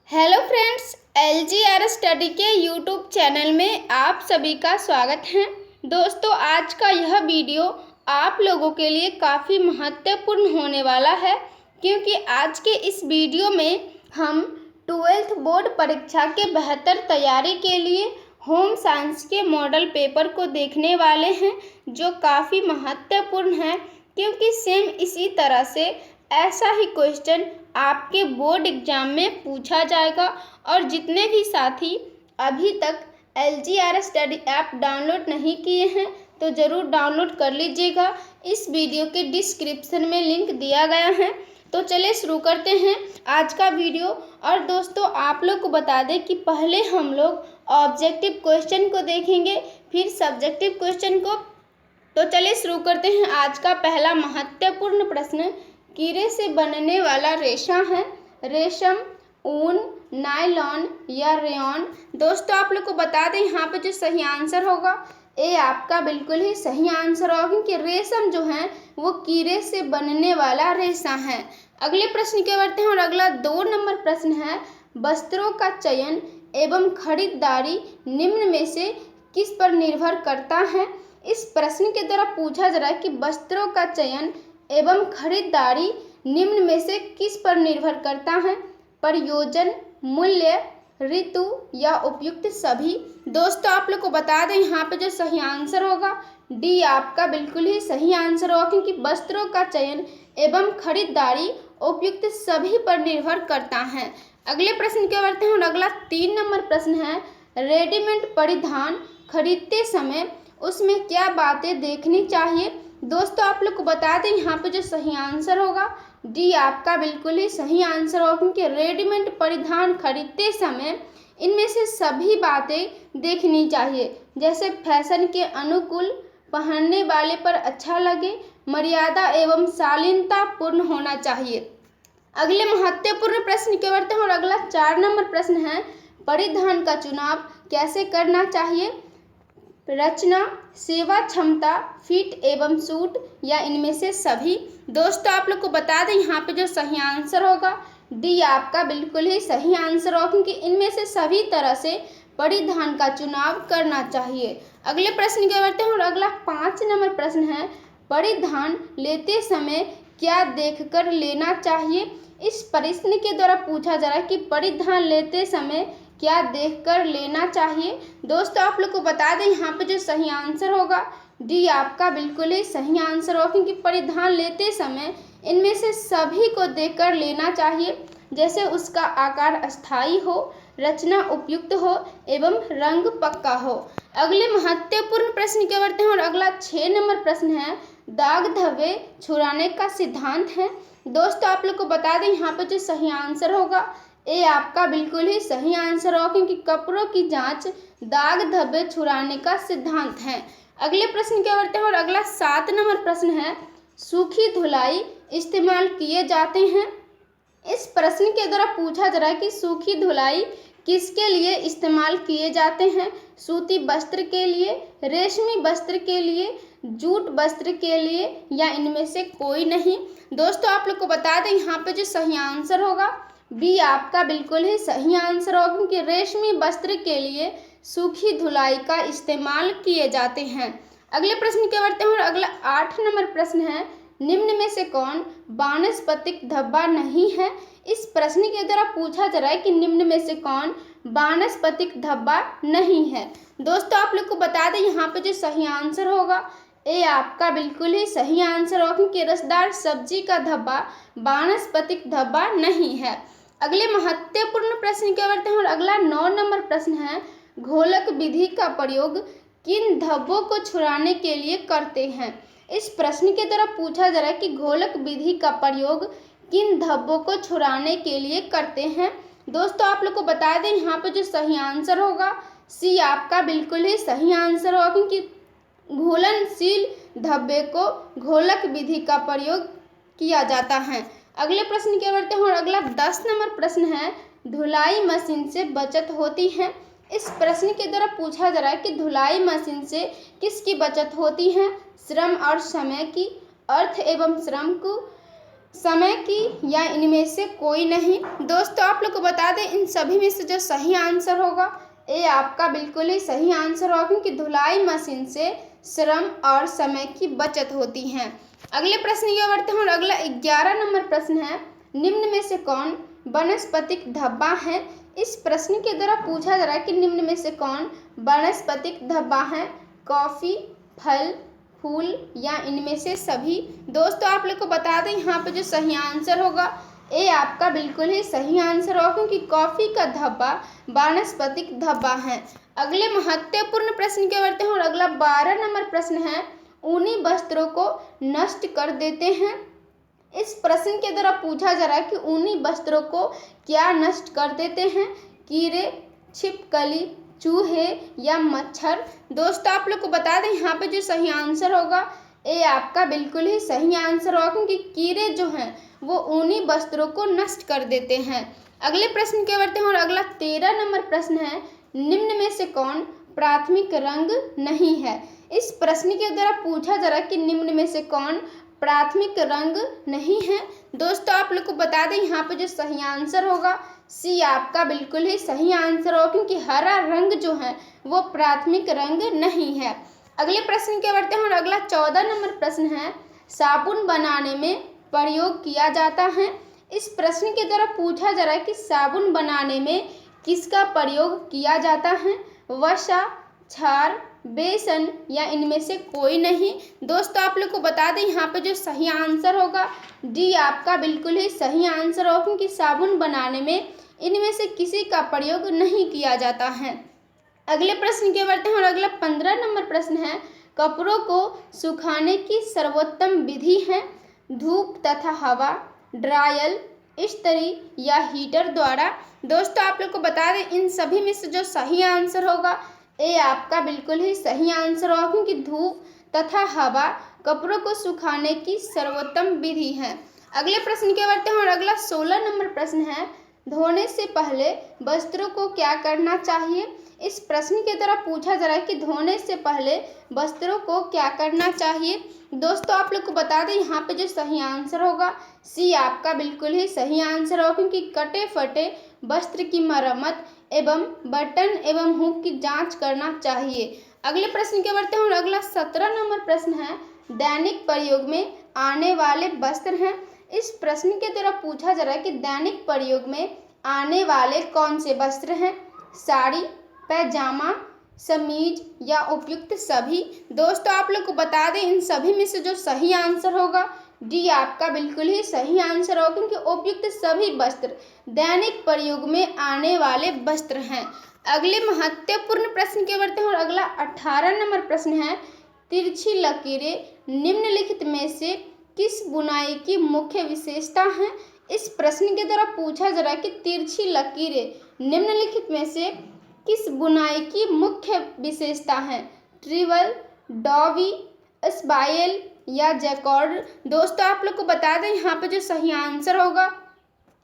Hello friends, LGR study के YouTube channel में आप सभी का स्वागत है। दोस्तों, आज का यह वीडियो आप लोगों के लिए काफ़ी महत्वपूर्ण होने वाला है, क्योंकि आज के इस वीडियो में हम 12th बोर्ड परीक्षा के बेहतर तैयारी के लिए होम साइंस के मॉडल पेपर को देखने वाले हैं, जो काफ़ी महत्वपूर्ण है, क्योंकि सेम इसी तरह से ऐसा ही क्वेश्चन आपके बोर्ड एग्जाम में पूछा जाएगा। और जितने भी साथी अभी तक LGR स्टडी ऐप डाउनलोड नहीं किए हैं तो ज़रूर डाउनलोड कर लीजिएगा। इस वीडियो के डिस्क्रिप्शन में लिंक दिया गया है। तो चलिए शुरू करते हैं आज का वीडियो। और दोस्तों, आप लोग को बता दें कि पहले हम लोग ऑब्जेक्टिव क्वेश्चन को देखेंगे, फिर सब्जेक्टिव क्वेश्चन को। तो चलिए शुरू करते हैं। आज का पहला महत्वपूर्ण प्रश्न, कीड़े से बनने वाला रेशा है रेशम, ऊन, नायलॉन या रेयॉन। दोस्तों, आप लोग को बता दें यहाँ पे जो सही आंसर होगा ये आपका बिल्कुल ही सही आंसर होगा, क्योंकि रेशम जो है वो कीड़े से बनने वाला रेशा है। अगले प्रश्न की ओर बढ़ते हैं और अगला 2 नंबर प्रश्न है, वस्त्रों का चयन एवं खरीदारी निम्न में से किस पर निर्भर करता है। इस प्रश्न के द्वारा पूछा जा रहा है कि वस्त्रों का चयन एवं खरीदारी निम्न में से किस पर निर्भर करता है, प्रयोजन, मूल्य, ऋतु या उपयुक्त सभी। दोस्तों, आप लोग को बता दें यहाँ पे जो सही आंसर होगा डी आपका बिल्कुल ही सही आंसर होगा, क्योंकि वस्त्रों का चयन एवं खरीदारी उपयुक्त सभी पर निर्भर करता है। अगले प्रश्न की ओर बढ़ते हैं और अगला 3 नंबर प्रश्न है, रेडीमेड परिधान खरीदते समय उसमें क्या बातें देखनी चाहिए। दोस्तों, आप लोग को बता दें यहाँ पे जो सही आंसर होगा डी आपका बिल्कुल ही सही आंसर होगा, क्योंकि रेडीमेड परिधान खरीदते समय इनमें से सभी बातें देखनी चाहिए, जैसे फैशन के अनुकूल, पहनने वाले पर अच्छा लगे, मर्यादा एवं शालीनता पूर्ण होना चाहिए। अगले महत्वपूर्ण प्रश्न की ओर बढ़ते हैं और अगला 4 नंबर प्रश्न है, परिधान का चुनाव कैसे करना चाहिए, रचना, सेवा क्षमता, फिट एवं सूट या इनमें से सभी। दोस्तों, आप लोग को बता दें यहाँ पे जो सही आंसर होगा डी आपका बिल्कुल ही सही आंसर होगा, क्योंकि इनमें से सभी तरह से परिधान का चुनाव करना चाहिए। अगले प्रश्न की ओर बढ़ते हैं और अगला 5 नंबर प्रश्न है, परिधान लेते समय क्या देखकर लेना चाहिए। इस प्रश्न के द्वारा पूछा जा रहा है कि परिधान लेते समय क्या देखकर लेना चाहिए। दोस्तों, आप लोग को बता दें यहाँ पे जो सही आंसर होगा डी आपका बिल्कुल ही सही आंसर होगा, क्योंकि परिधान लेते समय इनमें से सभी को देखकर लेना चाहिए, जैसे उसका आकार अस्थायी हो, रचना उपयुक्त हो एवं रंग पक्का हो। अगले महत्वपूर्ण प्रश्न की ओर बढ़ते हैं और अगला 6 नंबर प्रश्न है, दाग धब्बे छुड़ाने का सिद्धांत है। दोस्तों, आप लोग को बता दें यहाँ पे जो सही आंसर होगा ये आपका बिल्कुल ही सही आंसर होगा, क्योंकि कपड़ों की जांच दाग धब्बे छुड़ाने का सिद्धांत है। अगले प्रश्न की ओर बढ़ते हैं और अगला 7 नंबर प्रश्न है, सूखी धुलाई इस्तेमाल किए जाते हैं। इस प्रश्न के द्वारा पूछा जा रहा है कि सूखी धुलाई किसके लिए इस्तेमाल किए जाते हैं, सूती वस्त्र के लिए, रेशमी वस्त्र के लिए, जूट वस्त्र के लिए या इनमें से कोई नहीं। दोस्तों, आप लोग को बता दें यहाँ पे जो सही आंसर होगा बी आपका बिल्कुल ही सही आंसर होगा, क्योंकि रेशमी वस्त्र के लिए सूखी धुलाई का इस्तेमाल किए जाते हैं। अगले प्रश्न की ओर बढ़ते हैं और अगला 8 नंबर प्रश्न है, निम्न में से कौन वानस्पतिक धब्बा नहीं है। इस प्रश्न के द्वारा पूछा जा रहा है कि निम्न में से कौन वानस्पतिक धब्बा नहीं है। दोस्तों, आप लोग को बता दें यहाँ पे जो सही आंसर होगा ये आपका बिल्कुल ही सही आंसर होगा, क्योंकि रसदार सब्जी का धब्बा वानस्पतिक धब्बा नहीं है। अगले महत्वपूर्ण प्रश्न की ओर बढ़ते हैं और अगला 9 नंबर प्रश्न है, घोलक विधि का प्रयोग किन धब्बों को छुड़ाने के लिए करते हैं। इस प्रश्न के द्वारा पूछा जा रहा है कि घोलक विधि का प्रयोग किन धब्बों को छुड़ाने के लिए करते हैं। दोस्तों, आप लोग को बता दें यहाँ पे जो सही आंसर होगा सी आपका बिल्कुल ही सही आंसर होगा, क्योंकि घुलनशील धब्बे को घोलक विधि का प्रयोग किया जाता है। अगले प्रश्न की ओर बढ़ते हैं और अगला 10 नंबर प्रश्न है, धुलाई मशीन से बचत होती है। इस प्रश्न के द्वारा पूछा जा रहा है कि धुलाई मशीन से किसकी बचत होती है, श्रम और समय की, अर्थ एवं श्रम को, समय की या इनमें से कोई नहीं। दोस्तों आप लोग को बता दें इन सभी में से जो सही आंसर होगा ये आपका बिल्कुल ही सही आंसर होगा, क्योंकि धुलाई मशीन से श्रम और समय की बचत होती है। अगले प्रश्न की ओर बढ़ते हैं और अगला 11 नंबर प्रश्न है, निम्न में से कौन वानस्पतिक धब्बा है। इस प्रश्न के द्वारा पूछा जा रहा है कि निम्न में से कौन वानस्पतिक धब्बा है, कॉफी, फल, फूल या इनमें से सभी। दोस्तों आप लोग को बता दें यहाँ पे जो सही आंसर होगा ये आपका बिल्कुल ही सही आंसर होगा, क्योंकि कॉफी का धब्बा वानस्पतिक धब्बा है। अगले महत्वपूर्ण प्रश्न की ओर बढ़ते हैं और अगला 12 नंबर प्रश्न है, ऊनी वस्त्रों को नष्ट कर देते हैं। इस प्रश्न के द्वारा पूछा जा रहा है कि ऊनी वस्त्रों को क्या नष्ट कर देते हैं, कीड़े, छिपकली, चूहे या मच्छर। दोस्तों आप लोग को बता दें यहाँ पे जो सही आंसर होगा ये आपका बिल्कुल ही सही आंसर होगा, क्योंकि कीड़े जो हैं वो ऊनी वस्त्रों को नष्ट कर देते हैं। अगले प्रश्न के बढ़ते हैं और अगला 13 नंबर प्रश्न है, निम्न में से कौन प्राथमिक रंग नहीं है। इस प्रश्न के द्वारा पूछा जा रहा है कि निम्न में से कौन प्राथमिक रंग नहीं है। दोस्तों आप लोग को बता दें यहाँ पे जो सही आंसर होगा सी आपका बिल्कुल ही सही आंसर होगा, क्योंकि हरा रंग जो है वो प्राथमिक रंग नहीं है। अगले प्रश्न के बढ़ते हैं और अगला 14 नंबर प्रश्न है, साबुन बनाने में प्रयोग किया जाता है। इस प्रश्न के द्वारा पूछा जा रहा है कि साबुन बनाने में किसका प्रयोग किया जाता है, वसा, क्षार, बेसन या इनमें से कोई नहीं। दोस्तों आप लोग को बता दें यहाँ पे जो सही आंसर होगा डी आपका बिल्कुल ही सही आंसर होगा, क्योंकि साबुन बनाने में इनमें से किसी का प्रयोग नहीं किया जाता है। अगले प्रश्न के बढ़ते हैं और अगला 15 नंबर प्रश्न है, कपड़ों को सुखाने की सर्वोत्तम विधि है, धूप तथा हवा, ड्रायल, इस्त्री या हीटर द्वारा। दोस्तों आप लोग को बता दें इन सभी में से जो सही आंसर होगा ये आपका बिल्कुल ही सही आंसर होगा, क्योंकि धूप तथा हवा कपड़ों को सुखाने की सर्वोत्तम विधि है। अगले प्रश्न के बढ़ते हैं और अगला 16 नंबर प्रश्न है, धोने से पहले वस्त्रों को क्या करना चाहिए। इस प्रश्न के द्वारा पूछा जा रहा है कि धोने से पहले वस्त्रों को क्या करना चाहिए। दोस्तों आप लोग को बता दें यहाँ पे जो सही आंसर होगा सी आपका बिल्कुल ही सही आंसर होगा, क्योंकि कटे फटे वस्त्र की मरम्मत एवं बटन एवं हुक की जांच करना चाहिए। अगले प्रश्न के बढ़ते हैं और अगला 17 नंबर प्रश्न है, दैनिक प्रयोग में आने वाले वस्त्र हैं। इस प्रश्न के द्वारा पूछा जा रहा है कि दैनिक प्रयोग में आने वाले कौन से वस्त्र हैं, साड़ी, पैजामा, समीज या उपयुक्त सभी। दोस्तों आप लोग को बता दें इन सभी में से जो सही आंसर होगा डी आपका बिल्कुल ही सही आंसर होगा, क्योंकि उपयुक्त सभी वस्त्र दैनिक प्रयोग में आने वाले वस्त्र हैं। अगले महत्वपूर्ण प्रश्न के बढ़ते हैं और अगला 18 नंबर प्रश्न है, तिरछी लकीरें निम्नलिखित में से किस बुनाई की मुख्य विशेषता है। इस प्रश्न के द्वारा पूछा जा रहा है कि तिरछी लकीरें निम्नलिखित में से किस बुनाई की मुख्य विशेषता है, ट्रिवल, डॉवी, स्पाइरल या जैकॉर्ड। दोस्तों आप लोग को बता दें यहाँ पे जो सही आंसर होगा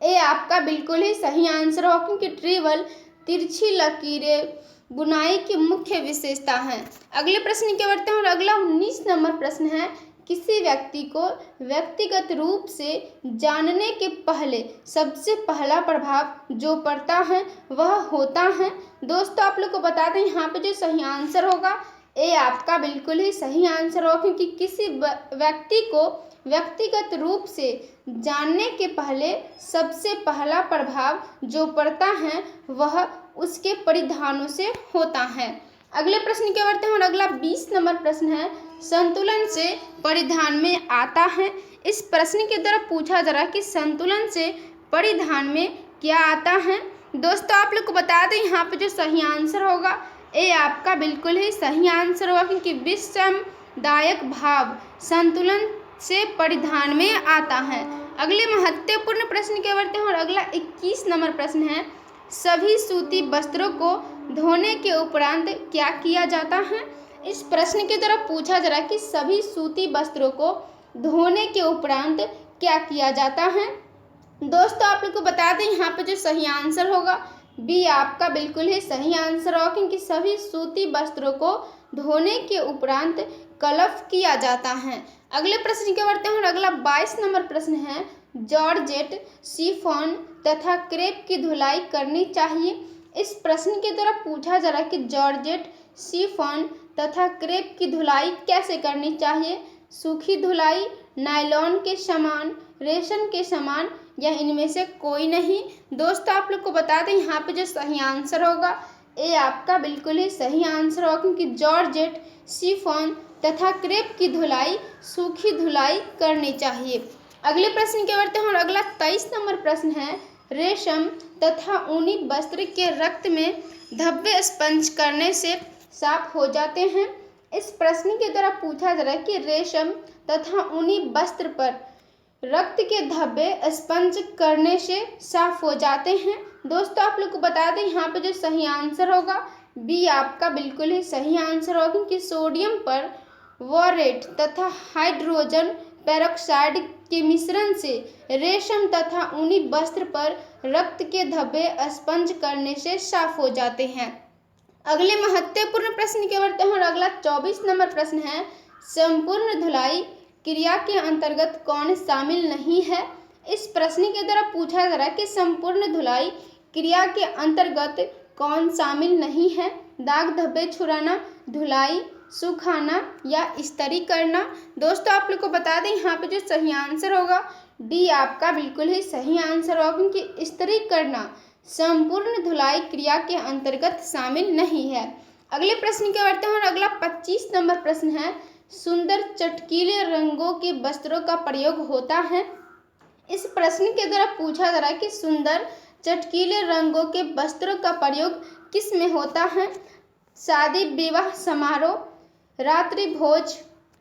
ये आपका बिल्कुल ही सही आंसर होगा, क्योंकि ट्रिवल तिरछी लकीरें बुनाई की मुख्य विशेषता है। अगले प्रश्न के बढ़ते हैं और अगला 19 नंबर प्रश्न है, किसी व्यक्ति को व्यक्तिगत रूप से जानने के पहले सबसे पहला प्रभाव जो पड़ता है वह होता है। दोस्तों आप लोग को बता दें यहाँ पे जो सही आंसर होगा ये आपका बिल्कुल ही सही आंसर होगा, क्योंकि किसी व्यक्ति को व्यक्तिगत रूप से जानने के पहले सबसे पहला प्रभाव जो पड़ता है वह उसके परिधानों से होता है। अगले प्रश्न के बढ़ते हैं और अगला 20 नंबर प्रश्न है, संतुलन से परिधान में आता है। इस प्रश्न के द्वारा पूछा जा रहा है कि संतुलन से परिधान में क्या आता है। दोस्तों आप लोग को बता दें यहाँ पे जो सही आंसर होगा ये आपका बिल्कुल ही सही आंसर होगा, क्योंकि विषमदायक भाव संतुलन से परिधान में आता है। अगले महत्वपूर्ण प्रश्न के बढ़ते हैं और अगला 21 नंबर प्रश्न है, सभी सूती वस्त्रों को धोने के उपरांत क्या किया जाता है। इस प्रश्न के द्वारा पूछा जा रहा है कि सभी सूती वस्त्रों को धोने के उपरांत क्या किया जाता है। दोस्तों आप लोग को बता दें यहाँ पे जो सही आंसर होगा बी आपका बिल्कुल ही सही आंसर होगा, क्योंकि सभी सूती वस्त्रों को धोने के उपरांत कलफ किया जाता है। अगले प्रश्न के बढ़ते हैं और अगला 22 नंबर प्रश्न है, जॉर्जेट, शिफॉन तथा क्रेप की धुलाई करनी चाहिए? इस प्रश्न के द्वारा पूछा जा रहा है कि जॉर्जेट, शिफॉन तथा क्रेप की धुलाई कैसे करनी चाहिए? सूखी धुलाई, नायलॉन के समान, रेशम के समान या इनमें से कोई नहीं? दोस्तों आप लोग को बता दें यहाँ पे जो सही आंसर होगा ए आपका बिल्कुल ही सही आंसर होगा, क्योंकि जॉर्जेट, शिफॉन तथा क्रेप की धुलाई सूखी धुलाई करनी चाहिए। अगले प्रश्न की बढ़ते हैं और अगला 23 नंबर प्रश्न है, रेशम तथा ऊनी वस्त्र के रक्त में धब्बे स्पंज करने से साफ हो जाते हैं? इस प्रश्न के द्वारा पूछा जा रहा है कि रेशम तथा ऊनी वस्त्र पर रक्त के धब्बे स्पंज करने से साफ हो जाते हैं। दोस्तों आप लोग को बता दें यहाँ पे जो सही आंसर होगा बी आपका बिल्कुल ही सही आंसर होगा, क्योंकि सोडियम पर बोरेट तथा हाइड्रोजन पेरोक्साइड के मिश्रण से रेशम तथा ऊनी वस्त्र पर रक्त के धब्बे स्पंज करने से साफ हो जाते हैं। अगले महत्वपूर्ण प्रश्न की बढ़ते हैं और अगला 24 नंबर प्रश्न है, संपूर्ण धुलाई क्रिया के अंतर्गत कौन शामिल नहीं है? इस प्रश्न के द्वारा पूछा जा रहा है कि संपूर्ण धुलाई क्रिया के अंतर्गत कौन शामिल नहीं है? दाग धब्बे छुड़ाना, धुलाई, सुखाना या इस्त्री करना? दोस्तों आप लोग को बता दें यहाँ पे जो सही आंसर होगा डी आपका बिल्कुल ही सही आंसर होगा, क्योंकि इस्त्री करना संपूर्ण धुलाई क्रिया के अंतर्गत शामिल नहीं है। अगले प्रश्न की बढ़ते हैं और अगला 25 नंबर प्रश्न है, सुंदर चटकीले रंगों के वस्त्रों का प्रयोग होता है? इस प्रश्न के द्वारा पूछा जा रहा है कि सुंदर चटकीले रंगों के वस्त्रों का प्रयोग किस में होता है? शादी, विवाह समारोह, रात्रि भोज,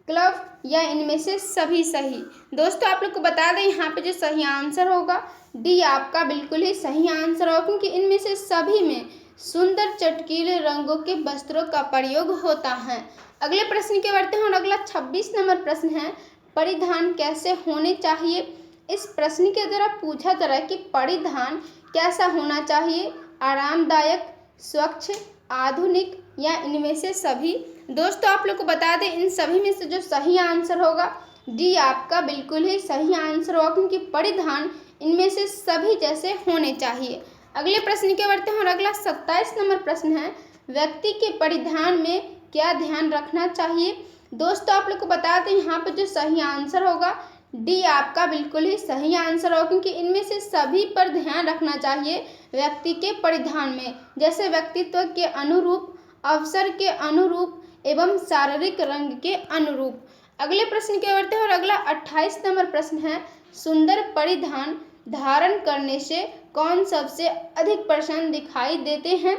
क्लब या इनमें से सभी सही? दोस्तों आप लोग को बता दें यहाँ पे जो सही आंसर होगा डी आपका बिल्कुल ही सही आंसर होगा, क्योंकि इनमें से सभी में सुंदर चटकीले रंगों के वस्त्रों का प्रयोग होता है। अगले प्रश्न के बढ़ते हैं और अगला 26 नंबर प्रश्न है, परिधान कैसे होने चाहिए? इस प्रश्न के द्वारा पूछा जा रहा है कि परिधान कैसा होना चाहिए? आरामदायक, स्वच्छ, आधुनिक या इनमें से सभी? दोस्तों आप लोग को बता दें इन सभी में से जो सही आंसर होगा डी आपका बिल्कुल ही सही आंसर होगा, क्योंकि परिधान इनमें से सभी जैसे होने चाहिए। अगले प्रश्न के बढ़ते हैं और अगला 27 नंबर प्रश्न है, व्यक्ति के परिधान में क्या ध्यान रखना चाहिए? दोस्तों आप लोग को बता दें यहाँ पर जो सही आंसर होगा डी आपका बिल्कुल ही सही आंसर होगा, क्योंकि इनमें से सभी पर ध्यान रखना चाहिए व्यक्ति के परिधान में, जैसे व्यक्तित्व के अनुरूप, अवसर के अनुरूप एवं शारीरिक रंग के अनुरूप। अगले प्रश्न की ओर बढ़ते हैं और अगला 28 नंबर प्रश्न है, सुंदर परिधान धारण करने से कौन सबसे अधिक प्रसन्न दिखाई देते हैं?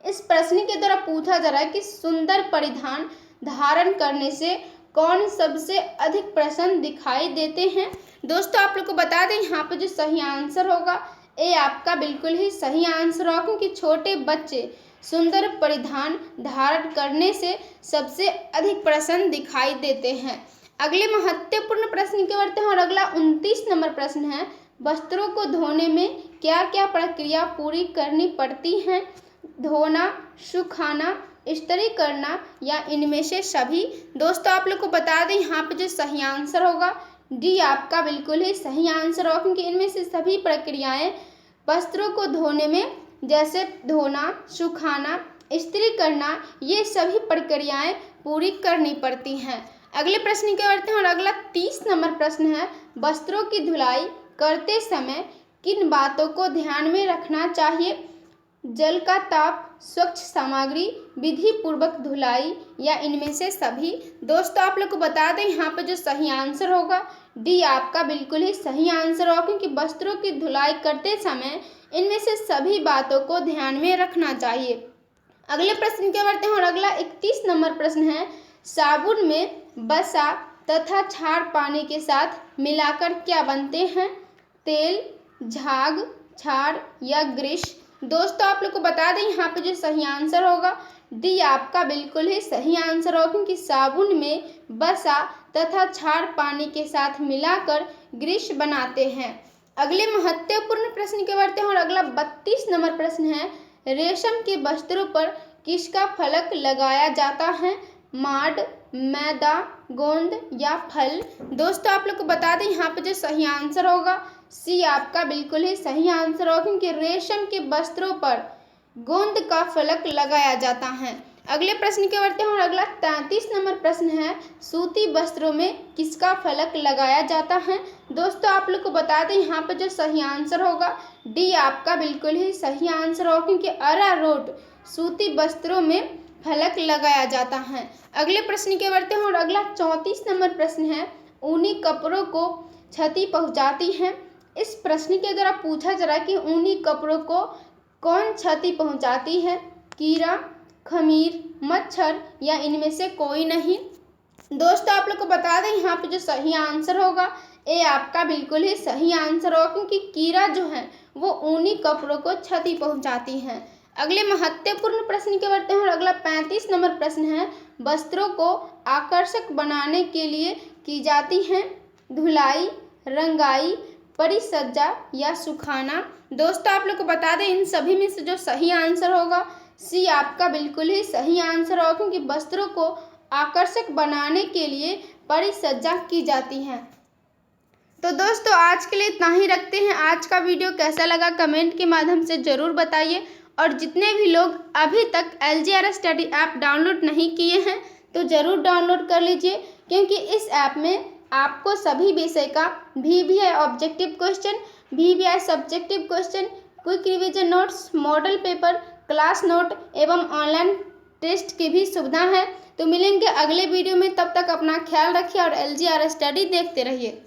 इस प्रश्न के द्वारा पूछा जा रहा है कि सुंदर परिधान धारण करने से कौन सबसे अधिक प्रसन्न दिखाई देते हैं? दोस्तों आप लोग को बता दें यहाँ पे जो सही आंसर होगा ए आपका बिल्कुल ही सही आंसर होगा, क्योंकि छोटे बच्चे सुंदर परिधान धारण करने से सबसे अधिक प्रसन्न दिखाई देते हैं। अगले महत्वपूर्ण प्रश्न की ओर बढ़ते हैं और अगला 29 नंबर प्रश्न है, वस्त्रों को धोने में क्या क्या प्रक्रिया पूरी करनी पड़ती हैं? धोना, सुखाना, इस्त्री करना या इनमें से सभी? दोस्तों आप लोग को बता दें यहाँ पे जो सही आंसर होगा डी आपका बिल्कुल ही सही आंसर होगा, क्योंकि इनमें से सभी प्रक्रियाएं वस्त्रों को धोने में, जैसे धोना, सुखाना, इस्त्री करना, ये सभी प्रक्रियाएं पूरी करनी पड़ती हैं। अगले प्रश्न की ओर बढ़ते हैं और अगला 30 नंबर प्रश्न है, वस्त्रों की धुलाई करते समय किन बातों को ध्यान में रखना चाहिए? जल का ताप, स्वच्छ सामग्री, विधि पूर्वक धुलाई या इनमें से सभी? दोस्तों आप लोग को बता दें यहाँ पर जो सही आंसर होगा डी आपका बिल्कुल ही सही आंसर होगा, क्योंकि वस्त्रों की धुलाई करते समय इनमें से सभी बातों को ध्यान में रखना चाहिए। अगले प्रश्न की ओर बढ़ते हैं और अगला 31 नंबर प्रश्न है, साबुन में वसा तथा क्षार पानी के साथ मिलाकर क्या बनते हैं? तेल, झाग, क्षार या ग्रीस? दोस्तों आप लोग को बता दें यहाँ पे जो सही आंसर होगा डी आपका बिल्कुल ही सही आंसर होगा, क्योंकि साबुन में वसा तथा क्षार पानी के साथ मिलाकर ग्रीस बनाते हैं। अगले महत्वपूर्ण प्रश्न की ओर बढ़ते हैं और अगला 32 नंबर प्रश्न है, रेशम के वस्त्रों पर किसका फलक लगाया जाता है? माड, मैदा, गोंद या फल। दोस्तों आप लोग को बता दें यहाँ पे जो सही आंसर होगा सी आपका बिल्कुल ही सही आंसर होगा, क्योंकि रेशम के वस्त्रों पर गोंद का फलक लगाया जाता है। अगले प्रश्न की ओर बढ़ते हैं और अगला 33 नंबर प्रश्न है, सूती वस्त्रों में किसका फलक लगाया जाता है। दोस्तों आप लोग को बता दें यहाँ पर जो सही आंसर होगा डी आपका बिल्कुल ही सही आंसर होगा, क्योंकि अरारोट सूती वस्त्रों में फलक लगाया जाता है। अगले प्रश्न की ओर बढ़ते हैं और अगला 34 नंबर प्रश्न है, ऊनी कपड़ों को क्षति पहुंचाती है। इस प्रश्न के द्वारा पूछा जा रहा है कि ऊनी कपड़ों को कौन क्षति पहुंचाती है, कीड़ा, खमीर, मच्छर या इनमें से कोई नहीं। दोस्तों आप लोग को बता दें यहाँ पे जो सही आंसर होगा ए आपका बिल्कुल ही सही आंसर होगा, क्योंकि कीड़ा जो है वो ऊनी कपड़ों को क्षति पहुंचाती है। अगले महत्वपूर्ण प्रश्न के बढ़ते हैं और अगला 35 नंबर प्रश्न है, वस्त्रों को आकर्षक बनाने के लिए की जाती है धुलाई, रंगाई, परिसज्जा या सुखाना। दोस्तों आप लोग को बता दें इन सभी में से जो सही आंसर होगा सी आपका बिल्कुल ही सही आंसर होगा, क्योंकि वस्त्रों को आकर्षक बनाने के लिए परिसज्जा की जाती है। तो दोस्तों आज के लिए इतना ही रखते हैं। आज का वीडियो कैसा लगा कमेंट के माध्यम से ज़रूर बताइए, और जितने भी लोग अभी तक LGR स्टडी ऐप डाउनलोड नहीं किए हैं तो ज़रूर डाउनलोड कर लीजिए, क्योंकि इस ऐप में आपको सभी विषय का VVI objective question, VVI subjective question, quick revision notes, model paper, class note एवं ऑनलाइन टेस्ट की भी सुविधा है। तो मिलेंगे अगले वीडियो में, तब तक अपना ख्याल रखिए और LGR स्टडी देखते रहिए।